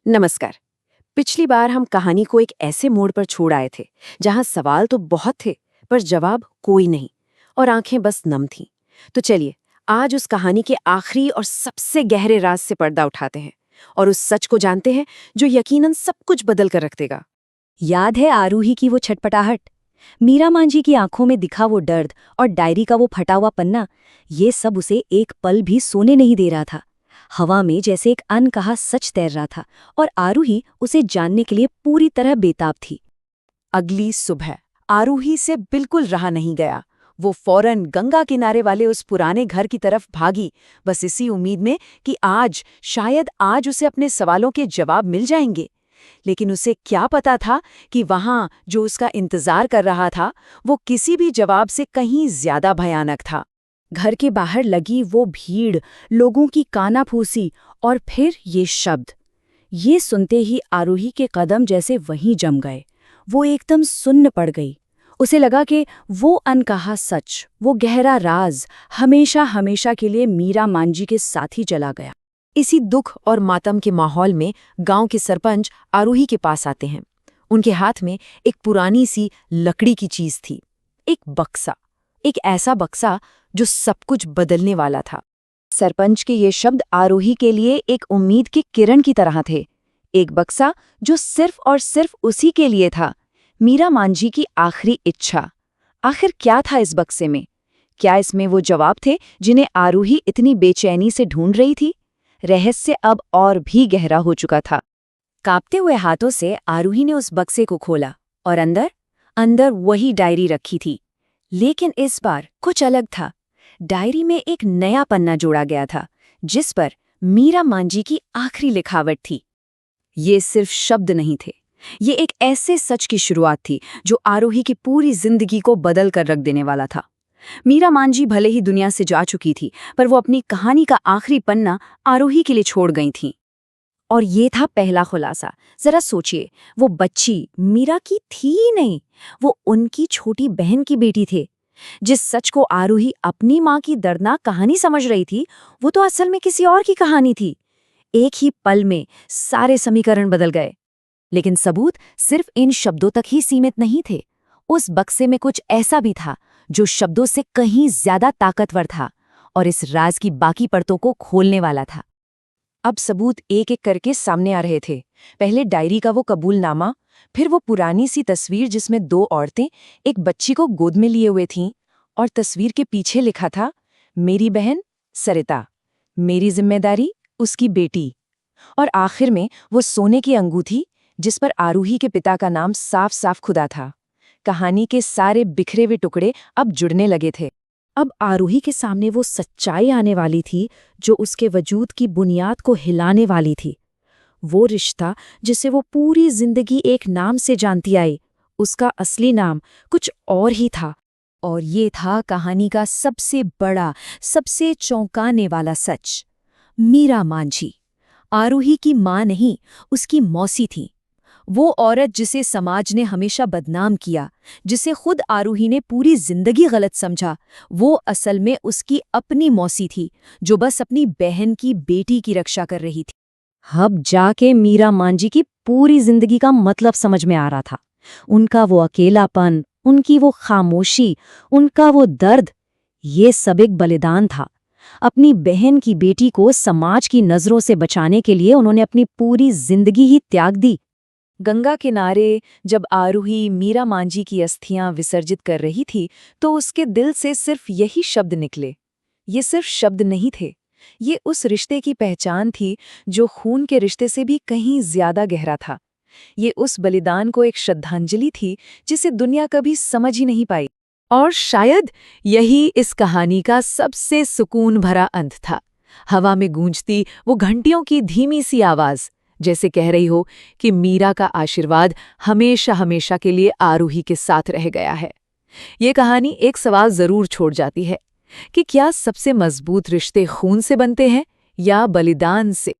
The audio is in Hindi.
नमस्कार। पिछली बार हम कहानी को एक ऐसे मोड़ पर छोड़ आए थे जहां सवाल तो बहुत थे पर जवाब कोई नहीं और आंखें बस नम थीं। तो चलिए आज उस कहानी के आखिरी और सबसे गहरे राज से पर्दा उठाते हैं और उस सच को जानते हैं जो यकीनन सब कुछ बदल कर रख देगा। याद है आरूही की वो छटपटाहट, मीरा मांझी की आंखों में दिखा वो दर्द और डायरी का वो फटा हुआ पन्ना। ये सब उसे एक पल भी सोने नहीं दे रहा था। हवा में जैसे एक अनकहा सच तैर रहा था और आरूही उसे जानने के लिए पूरी तरह बेताब थी। अगली सुबह आरूही से बिल्कुल रहा नहीं गया। वो फौरन गंगा किनारे वाले उस पुराने घर की तरफ भागी, बस इसी उम्मीद में कि शायद आज उसे अपने सवालों के जवाब मिल जाएंगे। लेकिन उसे क्या पता था कि वहां जो उसका इंतजार कर रहा था वो किसी भी जवाब से कहीं ज्यादा भयानक था। घर के बाहर लगी वो भीड़, लोगों की कानाफूसी और फिर ये शब्द। ये सुनते ही आरूही के कदम जैसे वहीं जम गए। वो एकदम सुन्न पड़ गई। उसे लगा कि वो अनकहा सच, वो गहरा राज हमेशा हमेशा के लिए मीरा मांझी के साथ ही चला गया। इसी दुख और मातम के माहौल में गांव के सरपंच आरूही के पास आते हैं। उनके हाथ में एक पुरानी सी लकड़ी की चीज थी, एक बक्सा, एक ऐसा बक्सा जो सब कुछ बदलने वाला था। सरपंच के ये शब्द आरूही के लिए एक उम्मीद की किरण की तरह थे। एक बक्सा जो सिर्फ और सिर्फ उसी के लिए था, मीरा मांझी की आखिरी इच्छा। आखिर क्या था इस बक्से में? क्या इसमें वो जवाब थे जिन्हें आरूही इतनी बेचैनी से ढूंढ रही थी? रहस्य अब और भी गहरा हो चुका था। कांपते हुए हाथों से आरूही ने उस बक्से को खोला और अंदर अंदर वही डायरी रखी थी। लेकिन इस बार कुछ अलग था। डायरी में एक नया पन्ना जोड़ा गया था जिस पर मीरा मांझी की आखिरी लिखावट थी। ये सिर्फ शब्द नहीं थे, ये एक ऐसे सच की शुरुआत थी जो आरूही की पूरी जिंदगी को बदल कर रख देने वाला था। मीरा मांझी भले ही दुनिया से जा चुकी थी, पर वो अपनी कहानी का आखिरी पन्ना आरूही के लिए छोड़ गई थी। और ये था पहला खुलासा। जरा सोचिए, वो बच्ची मीरा की थी ही नहीं, वो उनकी छोटी बहन की बेटी थी। जिस सच को आरूही अपनी माँ की दर्दनाक कहानी समझ रही थी, वो तो असल में किसी और की कहानी थी। एक ही पल में सारे समीकरण बदल गए। लेकिन सबूत सिर्फ इन शब्दों तक ही सीमित नहीं थे। उस बक्से में कुछ ऐसा भी था जो शब्दों से कहीं ज्यादा ताकतवर था और इस राज की बाकी परतों को खोलने वाला था। अब सबूत एक एक करके सामने आ रहे थे। पहले डायरी का वो कबूलनामा, फिर वो पुरानी सी तस्वीर जिसमें दो औरतें एक बच्ची को गोद में लिए हुए थीं और तस्वीर के पीछे लिखा था, मेरी बहन सरिता, मेरी जिम्मेदारी उसकी बेटी। और आखिर में वो सोने की अंगूठी जिस पर आरूही के पिता का नाम साफ साफ खुदा था। कहानी के सारे बिखरे हुए टुकड़े अब जुड़ने लगे थे। अब आरूही के सामने वो सच्चाई आने वाली थी जो उसके वजूद की बुनियाद को हिलाने वाली थी। वो रिश्ता जिसे वो पूरी जिंदगी एक नाम से जानती आई, उसका असली नाम कुछ और ही था। और ये था कहानी का सबसे बड़ा, सबसे चौंकाने वाला सच। मीरा मांझी आरूही की माँ नहीं, उसकी मौसी थी। वो औरत जिसे समाज ने हमेशा बदनाम किया, जिसे खुद आरूही ने पूरी जिंदगी गलत समझा, वो असल में उसकी अपनी मौसी थी जो बस अपनी बहन की बेटी की रक्षा कर रही थी। अब जाके मीरा मांझी की पूरी जिंदगी का मतलब समझ में आ रहा था। उनका वो अकेलापन, उनकी वो खामोशी, उनका वो दर्द, ये सब एक बलिदान था। अपनी बहन की बेटी को समाज की नजरों से बचाने के लिए उन्होंने अपनी पूरी जिंदगी ही त्याग दी। गंगा किनारे जब आरूही मीरा मांझी की अस्थियां विसर्जित कर रही थी तो उसके दिल से सिर्फ यही शब्द निकले। ये सिर्फ शब्द नहीं थे, ये उस रिश्ते की पहचान थी जो खून के रिश्ते से भी कहीं ज्यादा गहरा था। ये उस बलिदान को एक श्रद्धांजलि थी जिसे दुनिया कभी समझ ही नहीं पाई। और शायद यही इस कहानी का सबसे सुकून भरा अंत था। हवा में गूंजती वो घंटियों की धीमी सी आवाज जैसे कह रही हो कि मीरा का आशीर्वाद हमेशा हमेशा के लिए आरूही के साथ रह गया है। ये कहानी एक सवाल जरूर छोड़ जाती है कि क्या सबसे मजबूत रिश्ते खून से बनते हैं या बलिदान से?